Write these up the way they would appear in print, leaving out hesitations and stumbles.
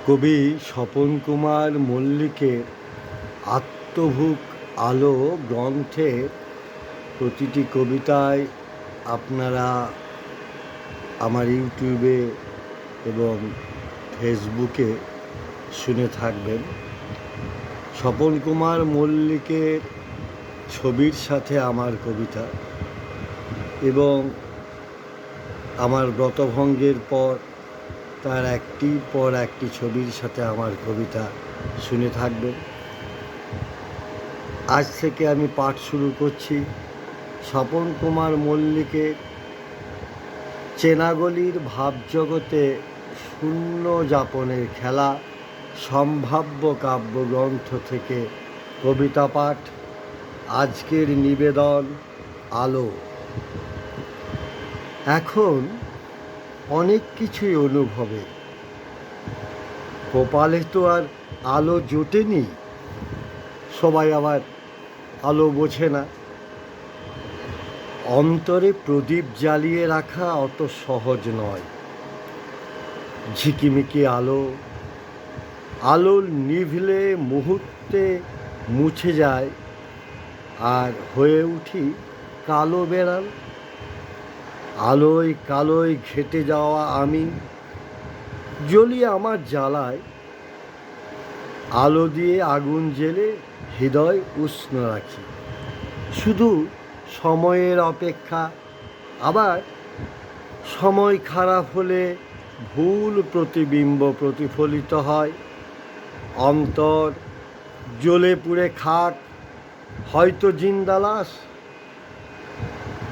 কবি স্বপন কুমার মল্লিকের আত্মভূক আলো গ্রন্থের প্রতিটি কবিতায় আপনারা আমার ইউটিউবে এবং ফেসবুকে শুনে থাকবেন। স্বপন কুমার মল্লিকের ছবির সাথে আমার কবিতা এবং আমার ব্রতভঙ্গের পর তার একটির পর একটি ছবির সাথে আমার কবিতা শুনে থাকবেন। আজ থেকে আমি পাঠ শুরু করছি স্বপন কুমার মল্লিকের চেনাগলির ভাবজগতে শূন্য যাপনের খেলা সম্ভাব্য কাব্যগ্রন্থ থেকে কবিতা পাঠ। আজকের নিবেদন আলো। এখন অনেক কিছুই অনুভবে, কপালে তো আর আলো জোটেনি, সবাই আবার আলো বোঝে না। অন্তরে প্রদীপ জ্বালিয়ে রাখা অত সহজ নয়। ঝিকিমিকি আলো নিভলে মুহূর্তে মুছে যায়, আর হয়ে উঠি কালো বেড়াল। কালোয় ঘেটে যাওয়া আমি জ্বলি আমার জ্বালায়, আলো দিয়ে আগুন জ্বেলে হৃদয় উষ্ণ রাখি। শুধু সময়ের অপেক্ষা, আবার সময় খারাপ হলে ভুল প্রতিবিম্ব প্রতিফলিত হয়। অন্তর জ্বলে পুড়ে খাক, হয়তো জিন্দালাস।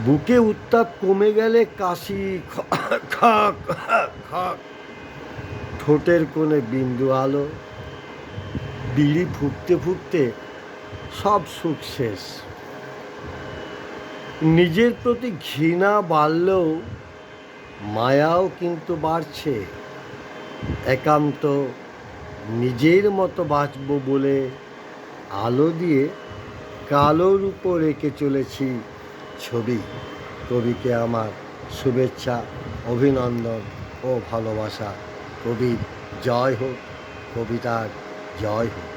বুকে উত্তাপ কমে গেলে কাশি খাক খাক, ঠোঁটের কোণে বিন্দু আলো। বিড়ি ফুঁকতে ফুঁকতে সব সুখ শেষ। নিজের প্রতি ঘৃণা বাড়লেও মায়াও কিন্তু বাড়ছে। একান্ত নিজের মতো বাঁচব বলে আলো দিয়ে কালোর উপর এঁকে চলেছি ছবি। কবিকে আমার শুভেচ্ছা, অভিনন্দন ও ভালোবাসা। কবির জয় হোক, কবিতার জয় হোক।